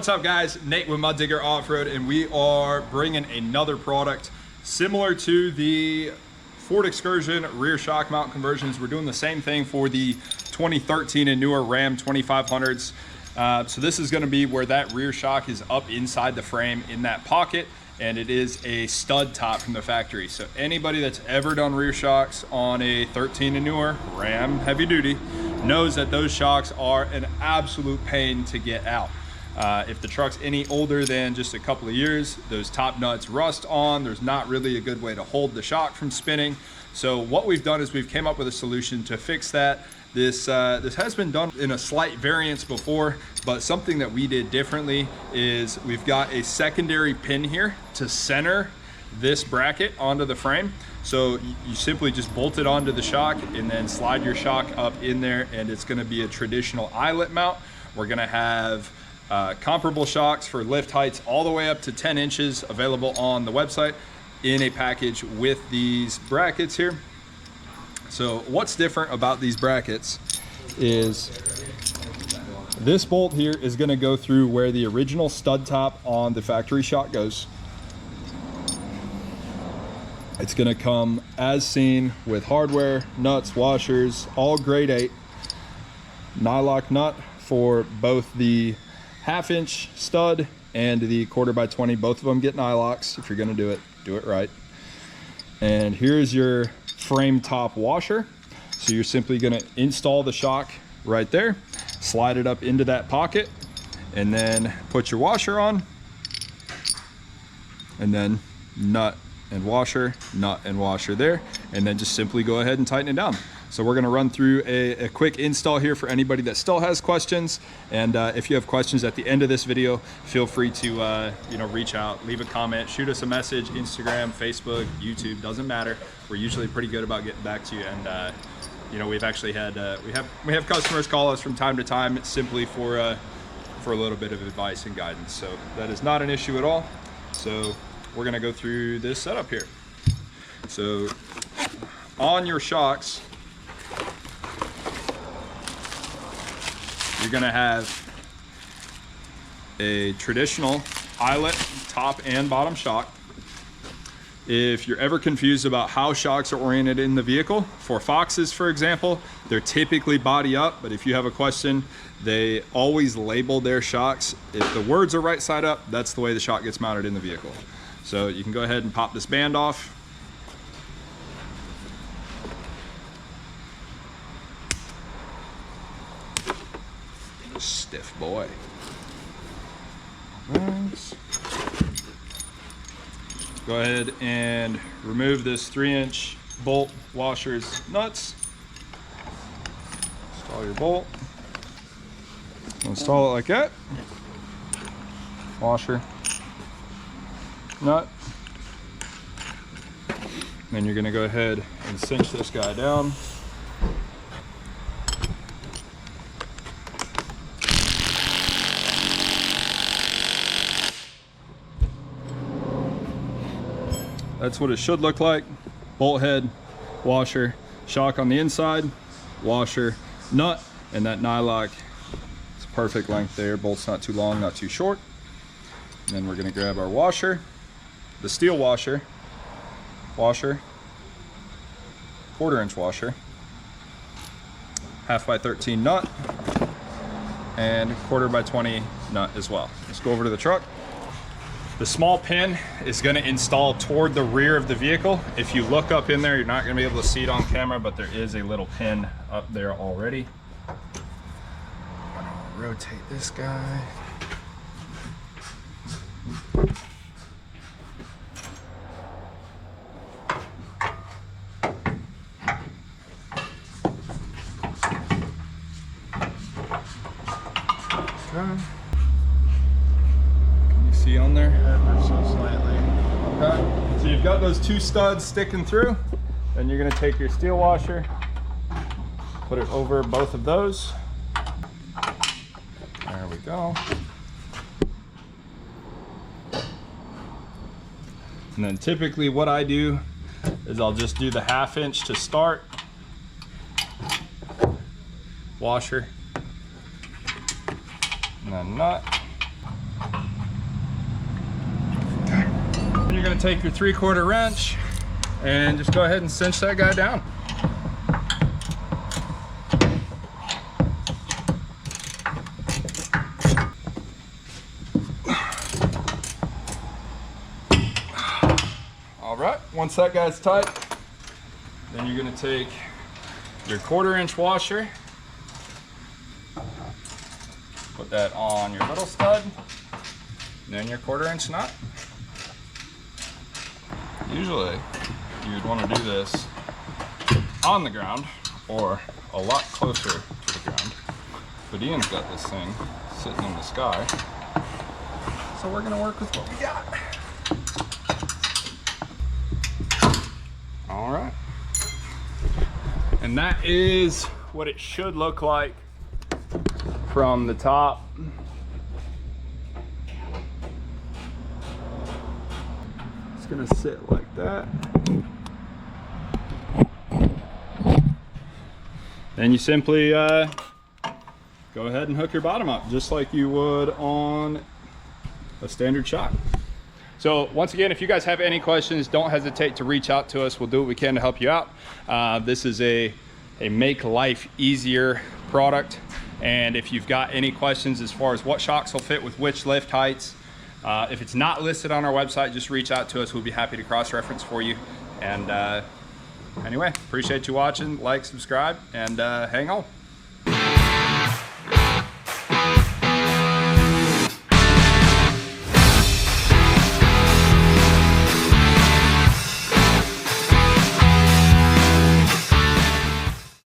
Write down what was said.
What's up guys, Nate with Mud Digger Off-Road, and we are bringing another product similar to the Ford Excursion rear shock mount conversions. We're doing the same thing for the 2013 and newer Ram 2500s. So this is going to be where that rear shock is up inside the frame in that pocket, and it is a stud top from the factory. So anybody that's ever done rear shocks on a 13 and newer Ram heavy duty knows that those shocks are an absolute pain to get out. If the truck's any older than just a couple of years, those top nuts rust on. There's not really a good way to hold the shock from spinning. So what we've done is we've came up with a solution to fix that. This has been done in a slight variance before, but something that we did differently is we've got a secondary pin here to center this bracket onto the frame. So you simply just bolt it onto the shock and then slide your shock up in there, and it's going to be a traditional eyelet mount. We're going to have comparable shocks for lift heights all the way up to 10 inches available on the website in a package with these brackets here. So what's different about these brackets is this bolt here is going to go through where the original stud top on the factory shock goes. It's going to come as seen with hardware, nuts, washers, all grade 8. Nylock nut for both the 1/2 inch stud and the 1/4x20. Both of them get nylocks. If you're going to do it right. And here's your frame top washer. So you're simply going to install the shock right there, slide it up into that pocket, and then put your washer on, and then nut and washer there, and then just simply go ahead and tighten it down. So we're going to run through a quick install here for anybody that still has questions. And if you have questions at the end of this video, feel free to reach out, leave a comment, shoot us a message, Instagram, Facebook, YouTube, doesn't matter. We're usually pretty good about getting back to you. And we've actually had we have customers call us from time to time. It's simply for a little bit of advice and guidance. So that is not an issue at all. So we're going to go through this setup here. So on your shocks, you're going to have a traditional eyelet top and bottom shock. If you're ever confused about how shocks are oriented in the vehicle, for Foxes, for example, they're typically body up, but if you have a question, they always label their shocks. If the words are right side up, that's the way the shock gets mounted in the vehicle. So you can go ahead and pop this band off. Stiff boy. Nice. Go ahead and remove this 3-inch bolt washer's nuts. Install your bolt. Install it like that. Washer, nut. Then you're going to go ahead and cinch this guy down. That's what it should look like. Bolt head, washer, shock on the inside, washer, nut, and that nylock. It's perfect length there. Bolt's not too long, not too short. And then we're gonna grab our washer, the steel washer, 1/4-inch washer, 1/2x13 nut, and 1/4x20 nut as well. Let's go over to the truck. The small pin is going to install toward the rear of the vehicle. If you look up in there, you're not going to be able to see it on camera, but there is a little pin up there already. I'm going to rotate this guy. Okay. See on there? Ever so slightly. Okay. So you've got those 2 studs sticking through, and you're going to take your steel washer, put it over both of those. There we go. And then typically what I do is I'll just do the 1/2 inch to start, washer, and then nut. gonna take your 3/4 wrench and just go ahead and cinch that guy down. All right, once that guy's tight, then you're gonna take your 1/4 inch washer, put that on your little stud, and then your 1/4 inch nut. Usually you'd want to do this on the ground or a lot closer to the ground, but Ian's got this thing sitting in the sky, so we're gonna work with what we got. All right, and that is what it should look like from the top. It's gonna sit like that. Then you simply go ahead and hook your bottom up just like you would on a standard shock. So once again, if you guys have any questions, don't hesitate to reach out to us. We'll do what we can to help you out. This is a make life easier product. And if you've got any questions as far as what shocks will fit with which lift heights, if it's not listed on our website, just reach out to us. We'll be happy to cross-reference for you. And anyway, appreciate you watching. Like, subscribe, and hang on.